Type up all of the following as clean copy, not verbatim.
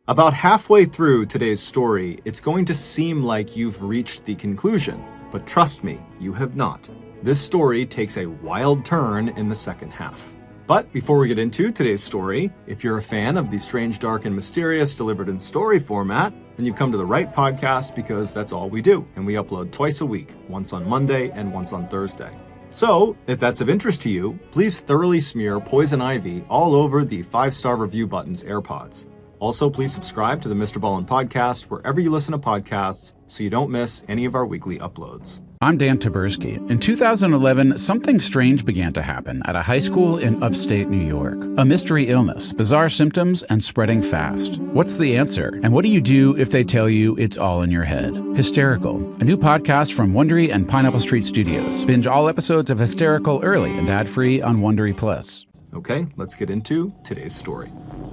About halfway through today's story, it's going to seem like you've reached the conclusion, but trust me, you have not. This story takes a wild turn in the second half. But before we get into today's story, if you're a fan of the strange, dark, and mysterious delivered in story format, then you've come to the right podcast because that's all we do, and we upload twice a week, once on Monday and once on Thursday. So, if that's of interest to you, please thoroughly smear Poison Ivy all over the 5-star review button's AirPods. Also, please subscribe to the MrBallen podcast wherever you listen to podcasts so you don't miss any of our weekly uploads. I'm Dan Taberski. In 2011, something strange began to happen at a high school in upstate New York. A mystery illness, bizarre symptoms, and spreading fast. What's the answer? And what do you do if they tell you it's all in your head? Hysterical, a new podcast from Wondery and Pineapple Street Studios. Binge all episodes of Hysterical early and ad-free on Wondery Plus. Okay, let's get into today's story.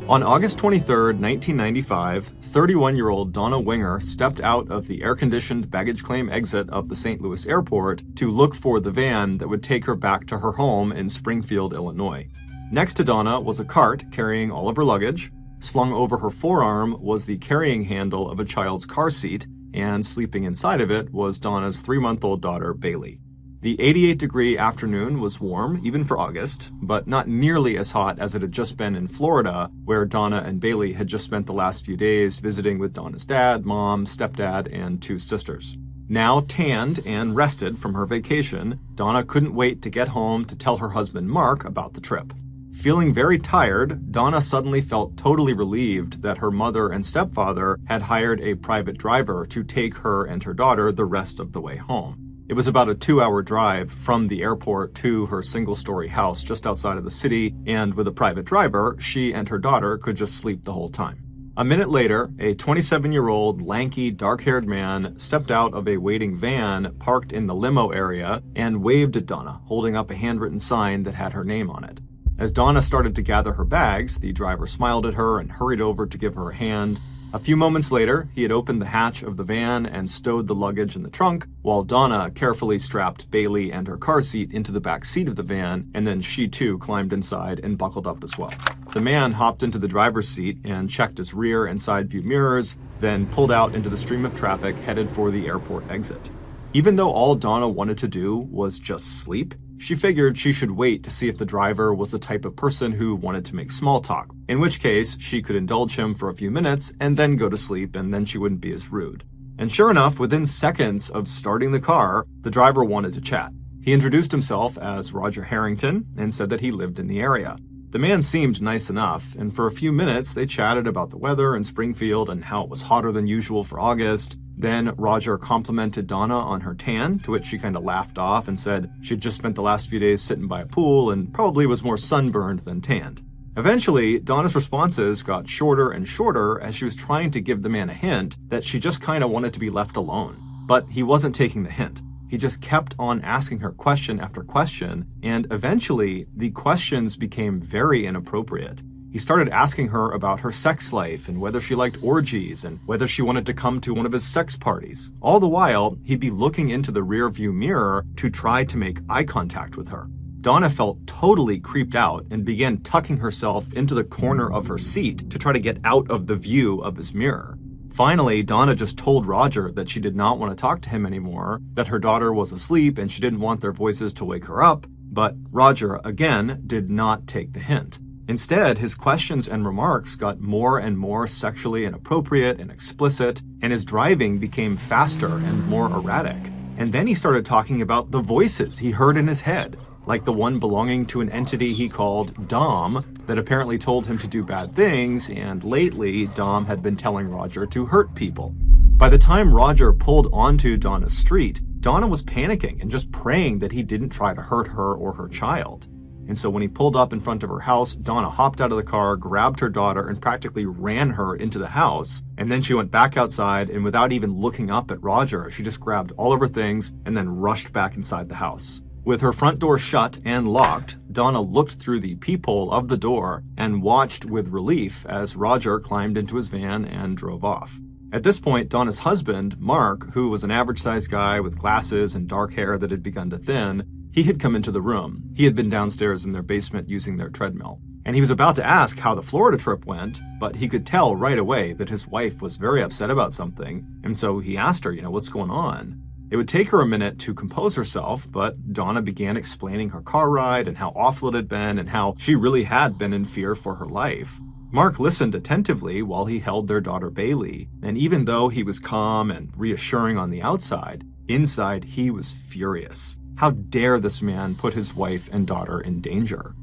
On August 23, 1995, 31-year-old Donna Winger stepped out of the air-conditioned baggage claim exit of the St. Louis airport to look for the van that would take her back to her home in Springfield, Illinois. Next to Donna was a cart carrying all of her luggage. Slung over her forearm was the carrying handle of a child's car seat, and sleeping inside of it was Donna's 3-month-old daughter, Bailey. The 88-degree afternoon was warm, even for August, but not nearly as hot as it had just been in Florida, where Donna and Bailey had just spent the last few days visiting with Donna's dad, mom, stepdad, and 2 sisters. Now tanned and rested from her vacation, Donna couldn't wait to get home to tell her husband Mark about the trip. Feeling very tired, Donna suddenly felt totally relieved that her mother and stepfather had hired a private driver to take her and her daughter the rest of the way home. It was about a 2-hour drive from the airport to her single-story house just outside of the city, and with a private driver, she and her daughter could just sleep the whole time. A minute later, a 27-year-old, lanky, dark-haired man stepped out of a waiting van parked in the limo area and waved at Donna, holding up a handwritten sign that had her name on it. As Donna started to gather her bags, the driver smiled at her and hurried over to give her a hand. A few moments later, he had opened the hatch of the van and stowed the luggage in the trunk, while Donna carefully strapped Bailey and her car seat into the back seat of the van, and then she too climbed inside and buckled up as well. The man hopped into the driver's seat and checked his rear and side view mirrors, then pulled out into the stream of traffic headed for the airport exit. Even though all Donna wanted to do was just sleep, she figured she should wait to see if the driver was the type of person who wanted to make small talk, in which case she could indulge him for a few minutes and then go to sleep, and then she wouldn't be as rude. And sure enough, within seconds of starting the car, the driver wanted to chat. He introduced himself as Roger Harrington and said that he lived in the area. The man seemed nice enough, and for a few minutes they chatted about the weather in Springfield and how it was hotter than usual for August. Then Roger complimented Donna on her tan, to which she kind of laughed off and said she'd just spent the last few days sitting by a pool and probably was more sunburned than tanned. Eventually, Donna's responses got shorter and shorter as she was trying to give the man a hint that she just kind of wanted to be left alone. But he wasn't taking the hint. He just kept on asking her question after question, and eventually, the questions became very inappropriate. He started asking her about her sex life and whether she liked orgies and whether she wanted to come to one of his sex parties. All the while, he'd be looking into the rearview mirror to try to make eye contact with her. Donna felt totally creeped out and began tucking herself into the corner of her seat to try to get out of the view of his mirror. Finally, Donna just told Roger that she did not want to talk to him anymore, that her daughter was asleep and she didn't want their voices to wake her up, but Roger, again, did not take the hint. Instead, his questions and remarks got more and more sexually inappropriate and explicit, and his driving became faster and more erratic. And then he started talking about the voices he heard in his head, like the one belonging to an entity he called Dom that apparently told him to do bad things, and lately Dom had been telling Roger to hurt people. By the time Roger pulled onto Donna's street, Donna was panicking and just praying that he didn't try to hurt her or her child. And so when he pulled up in front of her house, Donna hopped out of the car, grabbed her daughter, and practically ran her into the house. And then she went back outside, and without even looking up at Roger, she just grabbed all of her things and then rushed back inside the house. With her front door shut and locked, Donna looked through the peephole of the door and watched with relief as Roger climbed into his van and drove off. At this point, Donna's husband, Mark, who was an average-sized guy with glasses and dark hair that had begun to thin, he had come into the room. He had been downstairs in their basement using their treadmill. And he was about to ask how the Florida trip went, but he could tell right away that his wife was very upset about something, and so he asked her, what's going on? It would take her a minute to compose herself, but Donna began explaining her car ride and how awful it had been and how she really had been in fear for her life. Mark listened attentively while he held their daughter Bailey, and even though he was calm and reassuring on the outside, inside he was furious. How dare this man put his wife and daughter in danger?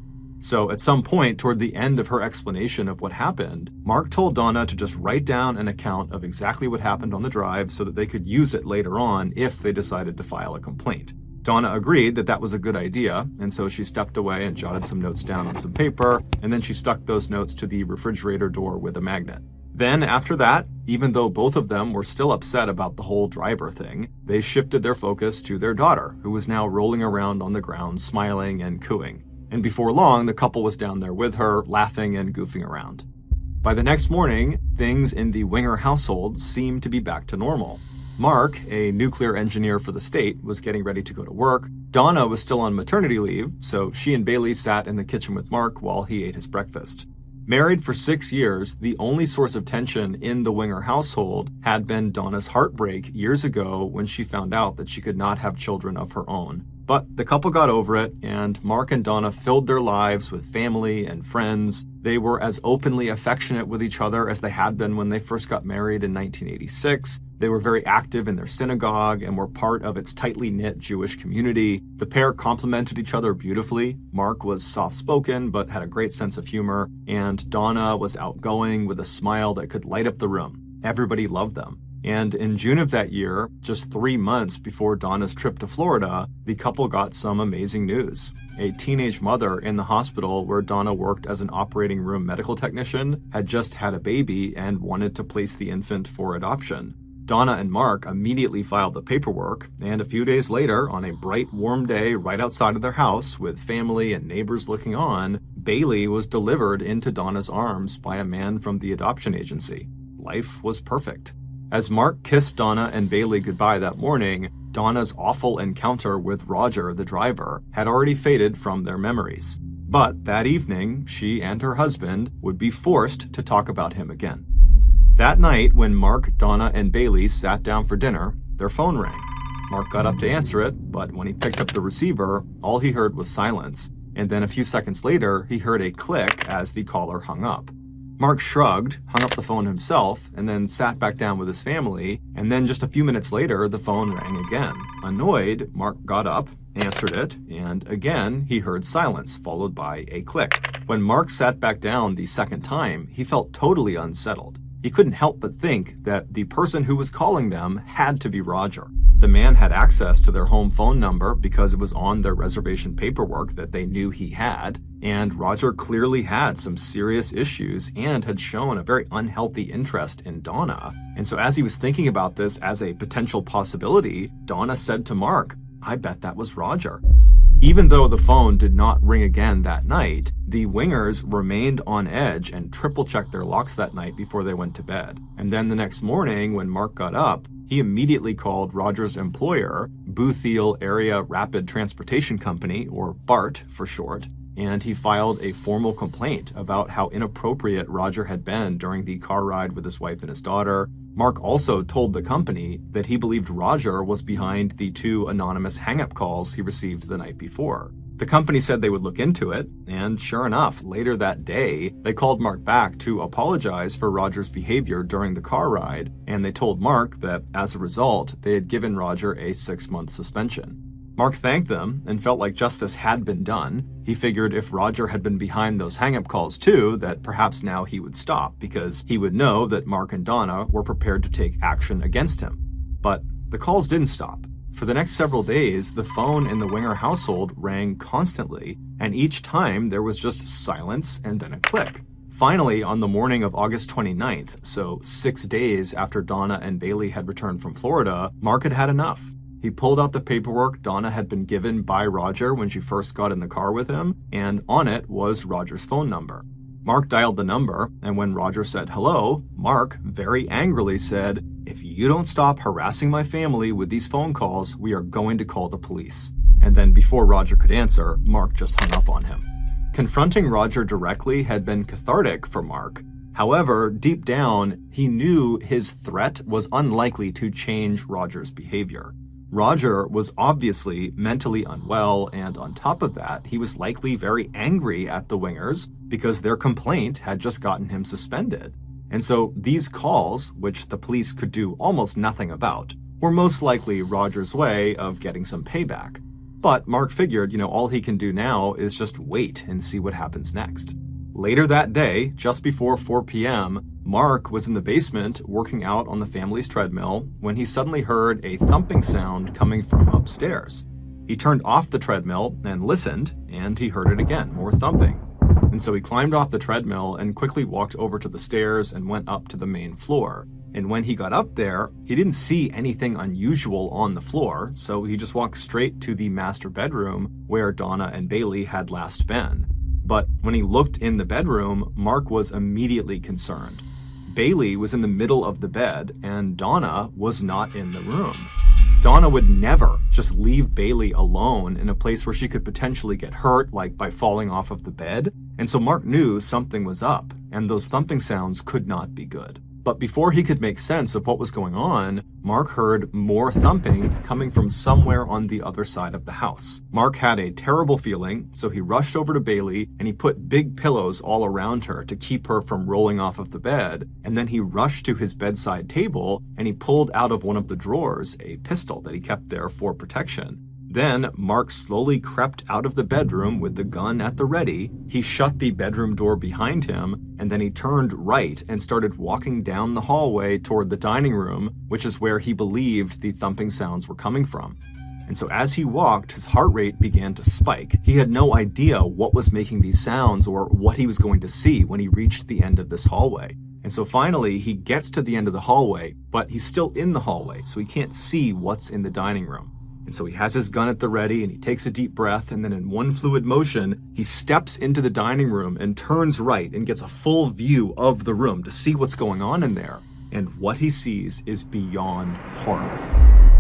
So at some point toward the end of her explanation of what happened, Mark told Donna to just write down an account of exactly what happened on the drive so that they could use it later on if they decided to file a complaint. Donna agreed that that was a good idea, and so she stepped away and jotted some notes down on some paper, and then she stuck those notes to the refrigerator door with a magnet. Then after that, even though both of them were still upset about the whole driver thing, they shifted their focus to their daughter, who was now rolling around on the ground, smiling and cooing. And before long, the couple was down there with her, laughing and goofing around. By the next morning, things in the Winger household seemed to be back to normal. Mark, a nuclear engineer for the state, was getting ready to go to work. Donna was still on maternity leave, so she and Bailey sat in the kitchen with Mark while he ate his breakfast. Married for 6 years, the only source of tension in the Winger household had been Donna's heartbreak years ago when she found out that she could not have children of her own. But the couple got over it, and Mark and Donna filled their lives with family and friends. They were as openly affectionate with each other as they had been when they first got married in 1986. They were very active in their synagogue and were part of its tightly knit Jewish community. The pair complemented each other beautifully. Mark was soft-spoken but had a great sense of humor, and Donna was outgoing with a smile that could light up the room. Everybody loved them. And in June of that year, just 3 months before Donna's trip to Florida, the couple got some amazing news. A teenage mother in the hospital where Donna worked as an operating room medical technician had just had a baby and wanted to place the infant for adoption. Donna and Mark immediately filed the paperwork, and a few days later, on a bright, warm day right outside of their house with family and neighbors looking on, Bailey was delivered into Donna's arms by a man from the adoption agency. Life was perfect. As Mark kissed Donna and Bailey goodbye that morning, Donna's awful encounter with Roger, the driver, had already faded from their memories. But that evening, she and her husband would be forced to talk about him again. That night, when Mark, Donna, and Bailey sat down for dinner, their phone rang. Mark got up to answer it, but when he picked up the receiver, all he heard was silence, and then a few seconds later, he heard a click as the caller hung up. Mark shrugged, hung up the phone himself, and then sat back down with his family, and then just a few minutes later, the phone rang again. Annoyed, Mark got up, answered it, and again, he heard silence, followed by a click. When Mark sat back down the second time, he felt totally unsettled. He couldn't help but think that the person who was calling them had to be Roger. The man had access to their home phone number because it was on their reservation paperwork that they knew he had, and Roger clearly had some serious issues and had shown a very unhealthy interest in Donna. And so as he was thinking about this as a potential possibility, Donna said to Mark, "I bet that was Roger." Even though the phone did not ring again that night, the Wingers remained on edge and triple-checked their locks that night before they went to bed. And then the next morning, when Mark got up, he immediately called Roger's employer, Bootheel Area Rapid Transportation Company, or BART for short, and he filed a formal complaint about how inappropriate Roger had been during the car ride with his wife and his daughter. Mark also told the company that he believed Roger was behind the 2 anonymous hang-up calls he received the night before. The company said they would look into it, and sure enough, later that day, they called Mark back to apologize for Roger's behavior during the car ride, and they told Mark that, as a result, they had given Roger a 6-month suspension. Mark thanked them and felt like justice had been done. He figured if Roger had been behind those hang-up calls too, that perhaps now he would stop, because he would know that Mark and Donna were prepared to take action against him. But the calls didn't stop. For the next several days, the phone in the Winger household rang constantly, and each time there was just silence and then a click. Finally, on the morning of August 29th, so 6 days after Donna and Bailey had returned from Florida, Mark had had enough. He pulled out the paperwork Donna had been given by Roger when she first got in the car with him, and on it was Roger's phone number. Mark dialed the number, and when Roger said hello, Mark very angrily said, "If you don't stop harassing my family with these phone calls, we are going to call the police." And then before Roger could answer, Mark just hung up on him. Confronting Roger directly had been cathartic for Mark. However, deep down, he knew his threat was unlikely to change Roger's behavior. Roger was obviously mentally unwell, and on top of that, he was likely very angry at the Wingers because their complaint had just gotten him suspended. And so these calls, which the police could do almost nothing about, were most likely Roger's way of getting some payback. But Mark figured, all he can do now is just wait and see what happens next. Later that day, just before 4 p.m., Mark was in the basement working out on the family's treadmill when he suddenly heard a thumping sound coming from upstairs. He turned off the treadmill and listened, and he heard it again, more thumping. And so he climbed off the treadmill and quickly walked over to the stairs and went up to the main floor. And when he got up there, he didn't see anything unusual on the floor, so he just walked straight to the master bedroom where Donna and Bailey had last been. But when he looked in the bedroom, Mark was immediately concerned. Bailey was in the middle of the bed, and Donna was not in the room. Donna would never just leave Bailey alone in a place where she could potentially get hurt, like by falling off of the bed. And so Mark knew something was up, and those thumping sounds could not be good. But before he could make sense of what was going on, Mark heard more thumping coming from somewhere on the other side of the house. Mark had a terrible feeling, so he rushed over to Bailey and he put big pillows all around her to keep her from rolling off of the bed. And then he rushed to his bedside table and he pulled out of one of the drawers a pistol that he kept there for protection. Then Mark slowly crept out of the bedroom with the gun at the ready. He shut the bedroom door behind him, and then he turned right and started walking down the hallway toward the dining room, which is where he believed the thumping sounds were coming from. And so as he walked, his heart rate began to spike. He had no idea what was making these sounds or what he was going to see when he reached the end of this hallway. And so finally, he gets to the end of the hallway, but he's still in the hallway, so he can't see what's in the dining room. And so he has his gun at the ready and he takes a deep breath, and then in one fluid motion, he steps into the dining room and turns right and gets a full view of the room to see what's going on in there. And what he sees is beyond horrible.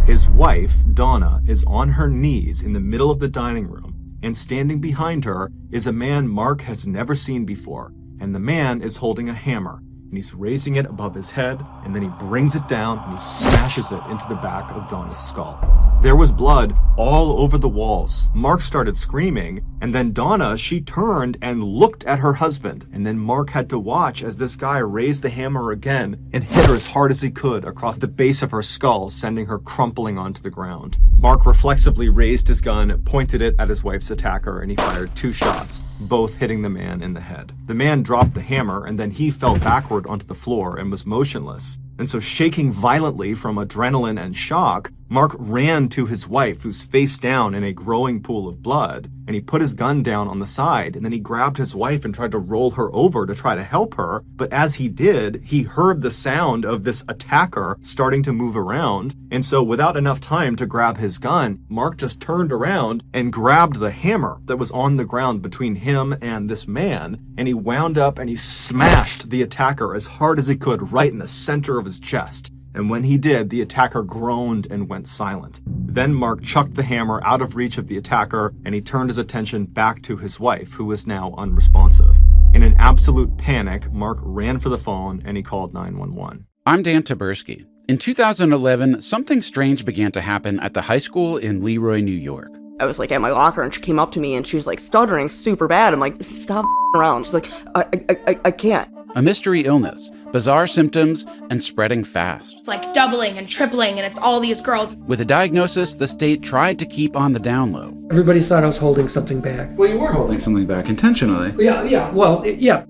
His wife, Donna, is on her knees in the middle of the dining room, and standing behind her is a man Mark has never seen before. And the man is holding a hammer, and he's raising it above his head, and then he brings it down and he smashes it into the back of Donna's skull. There was blood all over the walls. Mark started screaming, and then Donna, she turned and looked at her husband, and then Mark had to watch as this guy raised the hammer again and hit her as hard as he could across the base of her skull, sending her crumpling onto the ground. Mark reflexively raised his gun, pointed it at his wife's attacker, and he fired 2 shots, both hitting the man in the head. The man dropped the hammer, and then he fell backward onto the floor and was motionless. And so, shaking violently from adrenaline and shock, Mark ran to his wife, who's face down in a growing pool of blood, and he put his gun down on the side, and then he grabbed his wife and tried to roll her over to try to help her. But as he did, he heard the sound of this attacker starting to move around, and so without enough time to grab his gun, Mark just turned around and grabbed the hammer that was on the ground between him and this man, and he wound up and he smashed the attacker as hard as he could right in the center of his chest. And when he did, the attacker groaned and went silent. Then Mark chucked the hammer out of reach of the attacker, and he turned his attention back to his wife, who was now unresponsive. In an absolute panic, Mark ran for the phone and he called 911. I'm Dan Taberski. In 2011, something strange began to happen at the high school in Leroy, New York. I was like at my locker and she came up to me and she was like stuttering super bad. I'm like, stop around. She's like, I can't. A mystery illness, bizarre symptoms, and spreading fast. It's like doubling and tripling, and it's all these girls. With a diagnosis, the state tried to keep on the down low. Everybody thought I was holding something back. Well, you were holding something back intentionally. Yeah.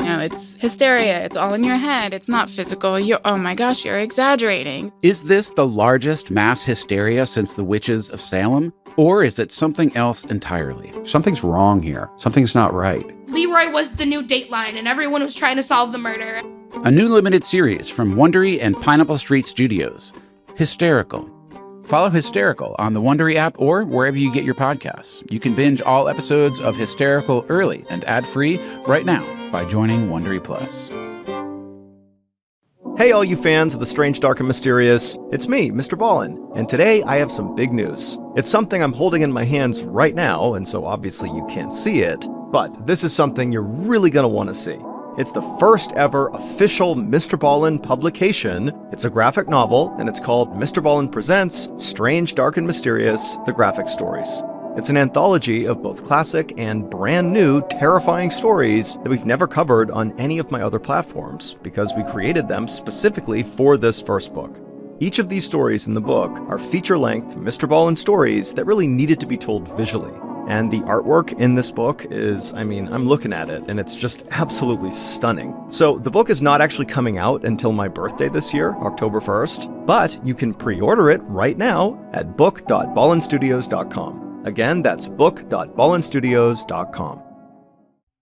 No, it's hysteria. It's all in your head. It's not physical. Oh my gosh, you're exaggerating. Is this the largest mass hysteria since the witches of Salem? Or is it something else entirely? Something's wrong here. Something's not right. Leroy was the new Dateline, and everyone was trying to solve the murder. A new limited series from Wondery and Pineapple Street Studios, Hysterical. Follow Hysterical on the Wondery app or wherever you get your podcasts. You can binge all episodes of Hysterical early and ad-free right now by joining Wondery Plus. Hey all you fans of the strange, dark, and mysterious, it's me, MrBallen, and today I have some big news. It's something I'm holding in my hands right now, and so obviously you can't see it, but this is something you're really gonna want to see. It's the first ever official MrBallen publication. It's a graphic novel, and it's called MrBallen Presents Strange, Dark, and Mysterious, The Graphic Stories. It's an anthology of both classic and brand new terrifying stories that we've never covered on any of my other platforms, because we created them specifically for this first book. Each of these stories in the book are feature-length MrBallen stories that really needed to be told visually. And the artwork in this book is, I'm looking at it, and it's just absolutely stunning. So the book is not actually coming out until my birthday this year, October 1st, but you can pre-order it right now at book.ballenstudios.com. Again, that's book.ballenstudios.com.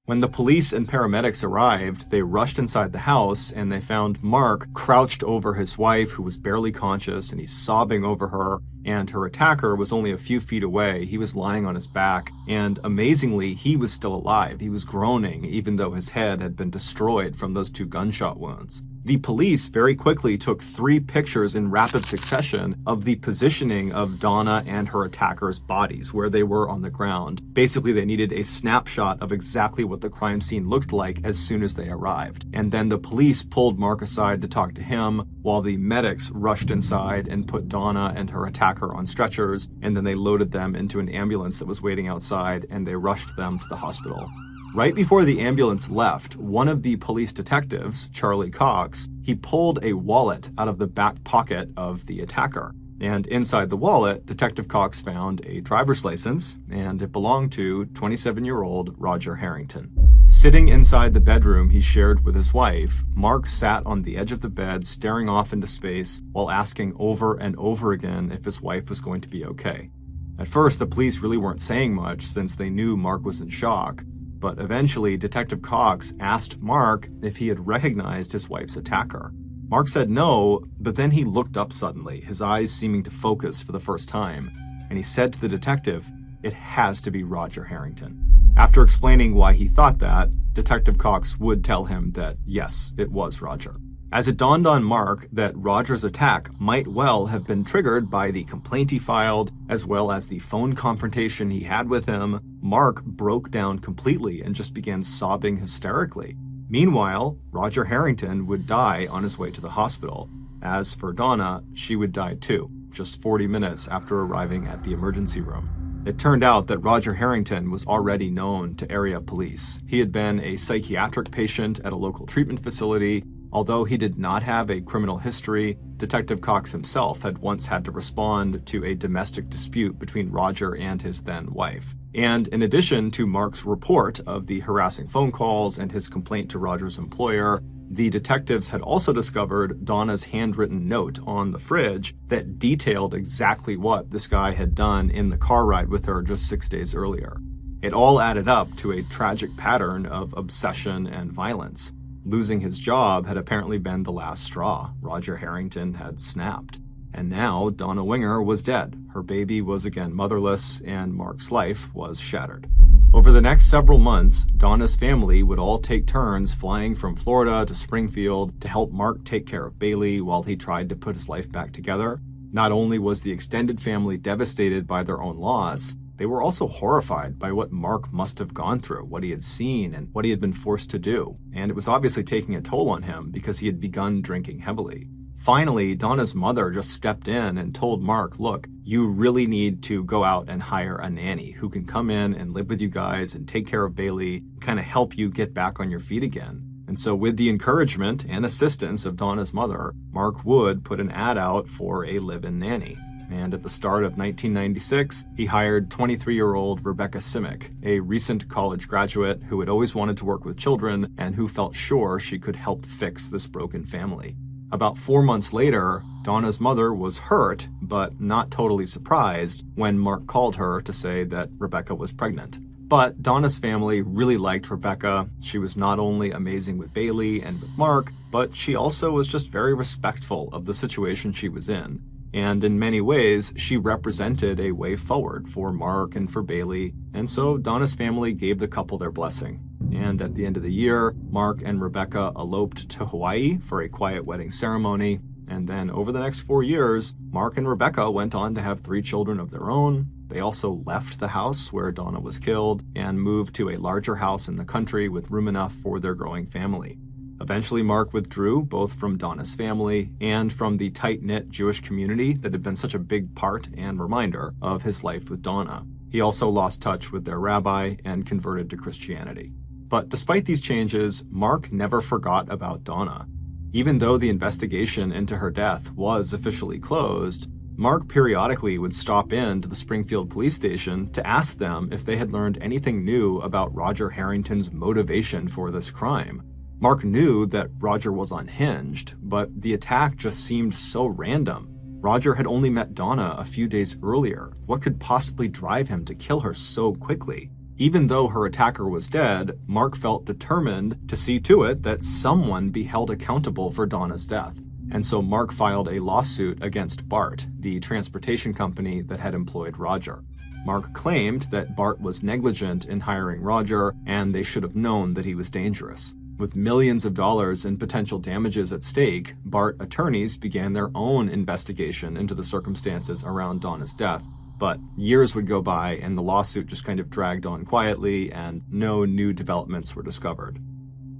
When the police and paramedics arrived, they rushed inside the house and they found Mark crouched over his wife, who was barely conscious, and he's sobbing over her, and her attacker was only a few feet away. He was lying on his back, and amazingly, he was still alive. He was groaning, even though his head had been destroyed from those 2 gunshot wounds. The police very quickly took 3 pictures in rapid succession of the positioning of Donna and her attacker's bodies, where they were on the ground. Basically, they needed a snapshot of exactly what the crime scene looked like as soon as they arrived. And then the police pulled Mark aside to talk to him, while the medics rushed inside and put Donna and her attacker on stretchers, and then they loaded them into an ambulance that was waiting outside, and they rushed them to the hospital. Right before the ambulance left, one of the police detectives, Charlie Cox, he pulled a wallet out of the back pocket of the attacker. And inside the wallet, Detective Cox found a driver's license, and it belonged to 27-year-old Roger Harrington. Sitting inside the bedroom he shared with his wife, Mark sat on the edge of the bed staring off into space while asking over and over again if his wife was going to be okay. At first, the police really weren't saying much since they knew Mark was in shock. But eventually, Detective Cox asked Mark if he had recognized his wife's attacker. Mark said no, but then he looked up suddenly, his eyes seeming to focus for the first time, and he said to the detective, "It has to be Roger Harrington." After explaining why he thought that, Detective Cox would tell him that yes, it was Roger. As it dawned on Mark that Roger's attack might well have been triggered by the complaint he filed, as well as the phone confrontation he had with him, Mark broke down completely and just began sobbing hysterically. Meanwhile, Roger Harrington would die on his way to the hospital. As for Donna, she would die too, just 40 minutes after arriving at the emergency room. It turned out that Roger Harrington was already known to area police. He had been a psychiatric patient at a local treatment facility. Although he did not have a criminal history, Detective Cox himself had once had to respond to a domestic dispute between Roger and his then wife. And in addition to Mark's report of the harassing phone calls and his complaint to Roger's employer, the detectives had also discovered Donna's handwritten note on the fridge that detailed exactly what this guy had done in the car ride with her just 6 days earlier. It all added up to a tragic pattern of obsession and violence. Losing his job had apparently been the last straw. Roger Harrington had snapped. And now Donna Winger was dead. Her baby was again motherless, and Mark's life was shattered. Over the next several months, Donna's family would all take turns flying from Florida to Springfield to help Mark take care of Bailey while he tried to put his life back together. Not only was the extended family devastated by their own loss, they were also horrified by what Mark must have gone through, what he had seen, and what he had been forced to do. And it was obviously taking a toll on him because he had begun drinking heavily. Finally, Donna's mother just stepped in and told Mark, look, you really need to go out and hire a nanny who can come in and live with you guys and take care of Bailey, kind of help you get back on your feet again. And so with the encouragement and assistance of Donna's mother, Mark Wood put an ad out for a live-in nanny. And at the start of 1996, he hired 23-year-old Rebecca Simic, a recent college graduate who had always wanted to work with children and who felt sure she could help fix this broken family. About 4 months later, Donna's mother was hurt, but not totally surprised, when Mark called her to say that Rebecca was pregnant. But Donna's family really liked Rebecca. She was not only amazing with Bailey and with Mark, but she also was just very respectful of the situation she was in. And in many ways, she represented a way forward for Mark and for Bailey, and so Donna's family gave the couple their blessing. and at the end of the year, Mark and Rebecca eloped to Hawaii for a quiet wedding ceremony. And then over the next 4 years, Mark and Rebecca went on to have 3 children of their own. They also left the house where Donna was killed and moved to a larger house in the country with room enough for their growing family. Eventually, Mark withdrew both from Donna's family and from the tight-knit Jewish community that had been such a big part and reminder of his life with Donna. He also lost touch with their rabbi and converted to Christianity. But despite these changes, Mark never forgot about Donna. Even though the investigation into her death was officially closed, Mark periodically would stop in to the Springfield police station to ask them if they had learned anything new about Roger Harrington's motivation for this crime. Mark knew that Roger was unhinged, but the attack just seemed so random. Roger had only met Donna a few days earlier. What could possibly drive him to kill her so quickly? Even though her attacker was dead, Mark felt determined to see to it that someone be held accountable for Donna's death. And so Mark filed a lawsuit against BART, the transportation company that had employed Roger. Mark claimed that BART was negligent in hiring Roger, and they should have known that he was dangerous. With millions of dollars in potential damages at stake, BART attorneys began their own investigation into the circumstances around Donna's death. But years would go by and the lawsuit just kind of dragged on quietly and no new developments were discovered.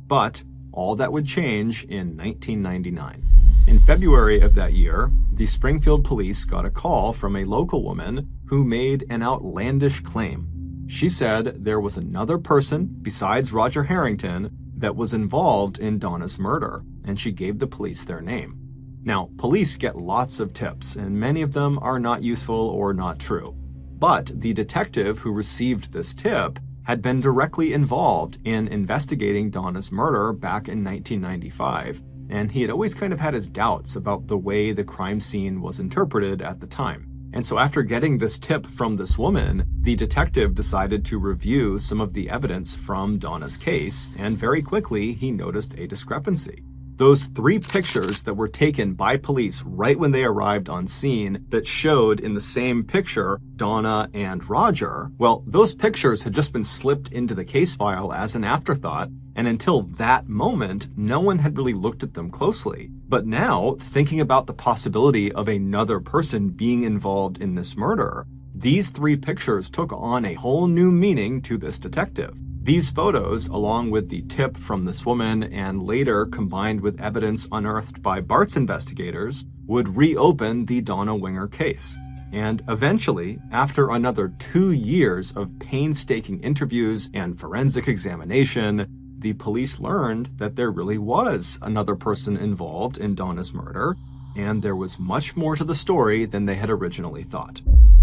But all that would change in 1999. In February of that year, the Springfield police got a call from a local woman who made an outlandish claim. She said there was another person besides Roger Harrington that was involved in Donna's murder, and she gave the police their name. Now, police get lots of tips, and many of them are not useful or not true. But the detective who received this tip had been directly involved in investigating Donna's murder back in 1995, and he had always kind of had his doubts about the way the crime scene was interpreted at the time. And so after getting this tip from this woman, the detective decided to review some of the evidence from Donna's case, and very quickly he noticed a discrepancy. Those 3 pictures that were taken by police right when they arrived on scene that showed in the same picture Donna and Roger, well, those pictures had just been slipped into the case file as an afterthought, and until that moment, no one had really looked at them closely. But now, thinking about the possibility of another person being involved in this murder, these 3 pictures took on a whole new meaning to this detective. These photos, along with the tip from this woman and later combined with evidence unearthed by BART's investigators, would reopen the Donna Winger case. And eventually, after another 2 years of painstaking interviews and forensic examination, the police learned that there really was another person involved in Donna's murder, and there was much more to the story than they had originally thought.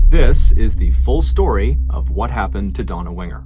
This is the full story of what happened to Donna Winger.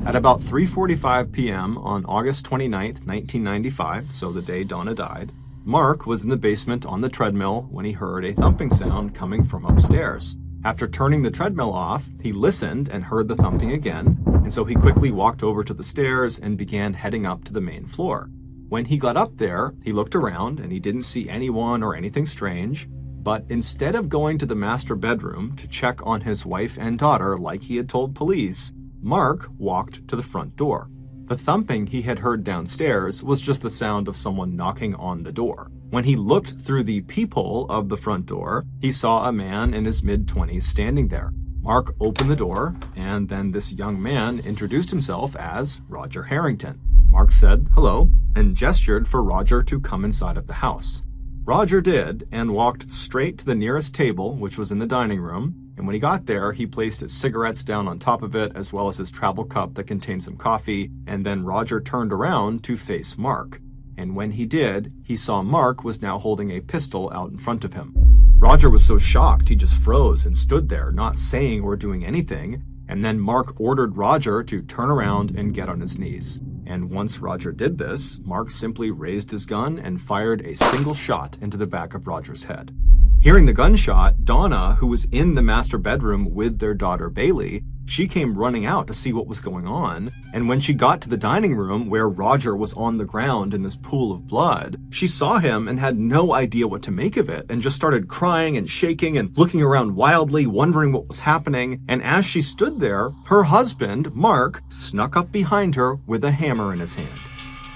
At about 3:45 p.m. on August 29, 1995, so the day Donna died, Mark was in the basement on the treadmill when he heard a thumping sound coming from upstairs. After turning the treadmill off, he listened and heard the thumping again, and so he quickly walked over to the stairs and began heading up to the main floor. When he got up there, he looked around and he didn't see anyone or anything strange, but instead of going to the master bedroom to check on his wife and daughter like he had told police, Mark walked to the front door. The thumping he had heard downstairs was just the sound of someone knocking on the door. When he looked through the peephole of the front door, he saw a man in his mid-20s standing there. Mark opened the door, and then this young man introduced himself as Roger Harrington. Mark said hello and gestured for Roger to come inside of the house. Roger did and walked straight to the nearest table, which was in the dining room, and when he got there, he placed his cigarettes down on top of it, as well as his travel cup that contained some coffee, and then Roger turned around to face Mark. And when he did, he saw Mark was now holding a pistol out in front of him. Roger was so shocked, he just froze and stood there, not saying or doing anything, and then Mark ordered Roger to turn around and get on his knees. And once Roger did this, Mark simply raised his gun and fired a single shot into the back of Roger's head. Hearing the gunshot, Donna, who was in the master bedroom with their daughter Bailey, She came running out to see what was going on, and when she got to the dining room where Roger was on the ground in this pool of blood, she saw him and had no idea what to make of it and just started crying and shaking and looking around wildly, wondering what was happening. And as she stood there, her husband, Mark, snuck up behind her with a hammer in his hand.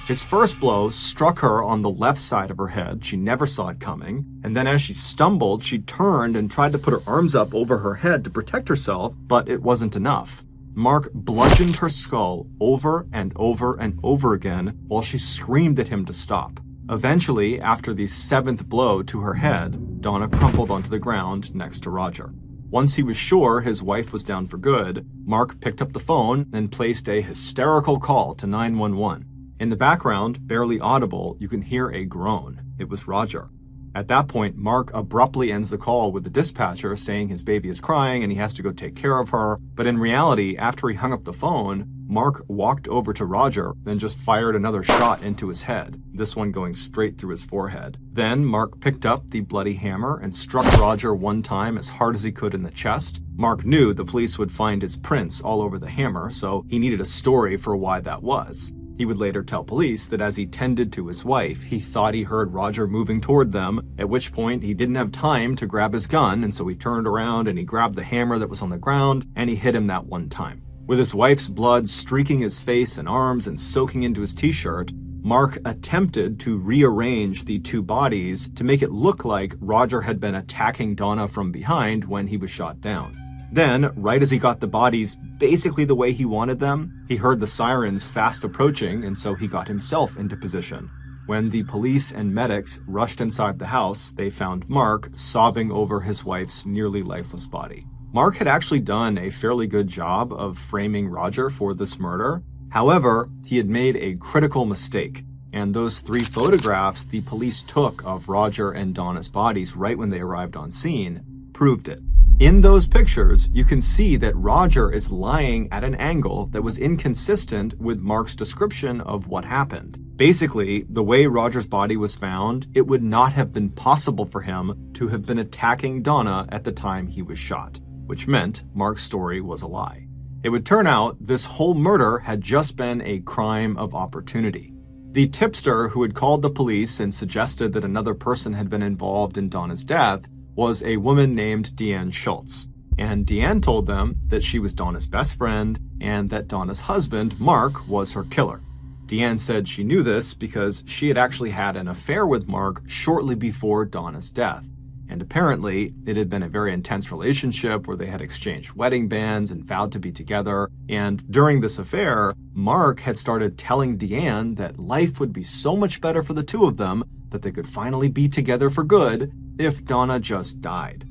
His first blow struck her on the left side of her head. She never saw it coming. And then as she stumbled, she turned and tried to put her arms up over her head to protect herself, but it wasn't enough. Mark bludgeoned her skull over and over and over again while she screamed at him to stop. Eventually, after the 7th blow to her head, Donna crumpled onto the ground next to Roger. Once he was sure his wife was down for good, Mark picked up the phone and placed a hysterical call to 911. In the background, barely audible, you can hear a groan. It was Roger. At that point, Mark abruptly ends the call with the dispatcher saying his baby is crying and he has to go take care of her. But in reality, after he hung up the phone, Mark walked over to Roger, then just fired another shot into his head, this one going straight through his forehead. Then Mark picked up the bloody hammer and struck Roger one time as hard as he could in the chest. Mark knew the police would find his prints all over the hammer, so he needed a story for why that was. He would later tell police that as he tended to his wife, he thought he heard Roger moving toward them, at which point he didn't have time to grab his gun, and so he turned around and he grabbed the hammer that was on the ground, and he hit him that one time. With his wife's blood streaking his face and arms and soaking into his t-shirt, Mark attempted to rearrange the two bodies to make it look like Roger had been attacking Donna from behind when he was shot down. Then, right as he got the bodies basically the way he wanted them, he heard the sirens fast approaching, and so he got himself into position. When the police and medics rushed inside the house, they found Mark sobbing over his wife's nearly lifeless body. Mark had actually done a fairly good job of framing Roger for this murder. However, he had made a critical mistake, and those 3 photographs the police took of Roger and Donna's bodies right when they arrived on scene proved it. In those pictures, you can see that Roger is lying at an angle that was inconsistent with Mark's description of what happened. Basically, the way Roger's body was found, it would not have been possible for him to have been attacking Donna at the time he was shot, which meant Mark's story was a lie. It would turn out this whole murder had just been a crime of opportunity. The tipster who had called the police and suggested that another person had been involved in Donna's death was a woman named Deanne Schultz, and Deanne told them that she was Donna's best friend and that Donna's husband, Mark, was her killer. Deanne said she knew this because she had actually had an affair with Mark shortly before Donna's death, and apparently it had been a very intense relationship where they had exchanged wedding bands and vowed to be together, and during this affair, Mark had started telling Deanne that life would be so much better for the two of them that they could finally be together for good if Donna just died.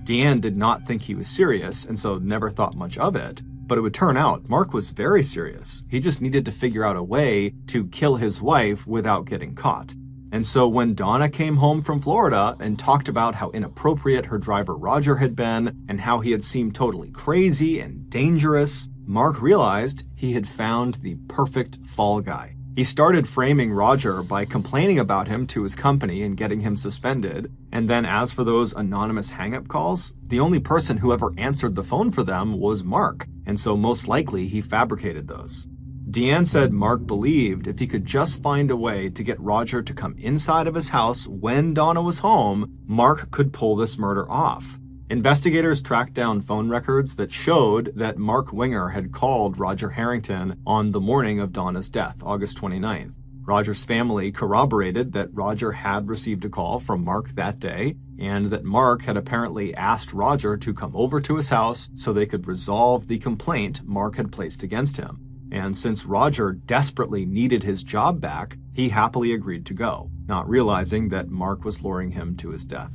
Deanne did not think he was serious, and so never thought much of it, but it would turn out Mark was very serious. He just needed to figure out a way to kill his wife without getting caught. And so when Donna came home from Florida and talked about how inappropriate her driver Roger had been and how he had seemed totally crazy and dangerous, Mark realized he had found the perfect fall guy. He started framing Roger by complaining about him to his company and getting him suspended. And then as for those anonymous hang-up calls, the only person who ever answered the phone for them was Mark, and so most likely he fabricated those. Deanne said Mark believed if he could just find a way to get Roger to come inside of his house when Donna was home, Mark could pull this murder off. Investigators tracked down phone records that showed that Mark Winger had called Roger Harrington on the morning of Donna's death, August 29th. Roger's family corroborated that Roger had received a call from Mark that day, and that Mark had apparently asked Roger to come over to his house so they could resolve the complaint Mark had placed against him. And since Roger desperately needed his job back, he happily agreed to go, not realizing that Mark was luring him to his death.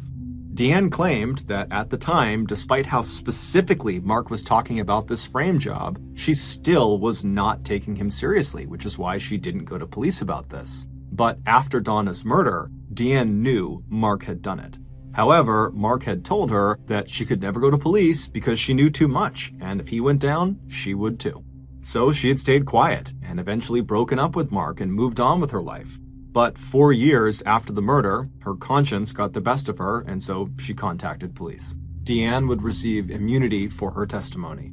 Deanne claimed that at the time, despite how specifically Mark was talking about this frame job, she still was not taking him seriously, which is why she didn't go to police about this. But after Donna's murder, Deanne knew Mark had done it. However, Mark had told her that she could never go to police because she knew too much, and if he went down, she would too. So she had stayed quiet and eventually broken up with Mark and moved on with her life. But 4 years after the murder, her conscience got the best of her, and so she contacted police. Deanne would receive immunity for her testimony.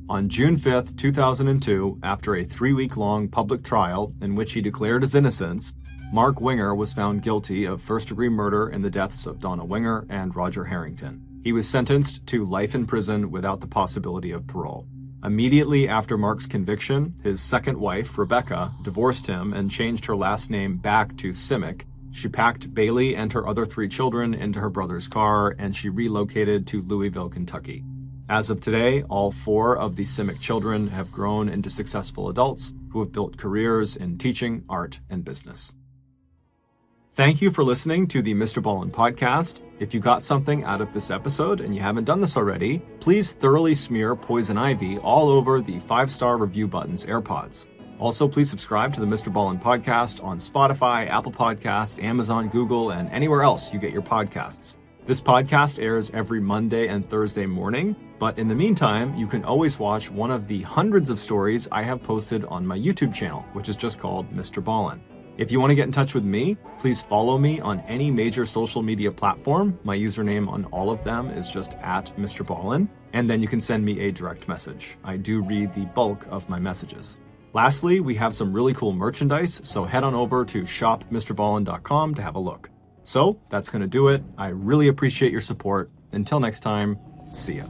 On June 5th, 2002, after a 3-week-long public trial in which he declared his innocence, Mark Winger was found guilty of first-degree murder in the deaths of Donna Winger and Roger Harrington. He was sentenced to life in prison without the possibility of parole. Immediately after Mark's conviction, his second wife, Rebecca, divorced him and changed her last name back to Simic. She packed Bailey and her other 3 children into her brother's car, and she relocated to Louisville, Kentucky. As of today, all 4 of the Simic children have grown into successful adults who have built careers in teaching, art, and business. Thank you for listening to the MrBallen podcast. If you got something out of this episode and you haven't done this already, please thoroughly smear Poison Ivy all over the 5-star review button's AirPods. Also, please subscribe to the MrBallen podcast on Spotify, Apple Podcasts, Amazon, Google, and anywhere else you get your podcasts. This podcast airs every Monday and Thursday morning, but in the meantime, you can always watch one of the hundreds of stories I have posted on my YouTube channel, which is just called MrBallen. If you want to get in touch with me, please follow me on any major social media platform. My username on all of them is just @MrBallen, and then you can send me a direct message. I do read the bulk of my messages. Lastly, we have some really cool merchandise, so head on over to shopmrballen.com to have a look. So that's going to do it. I really appreciate your support. Until next time, see ya.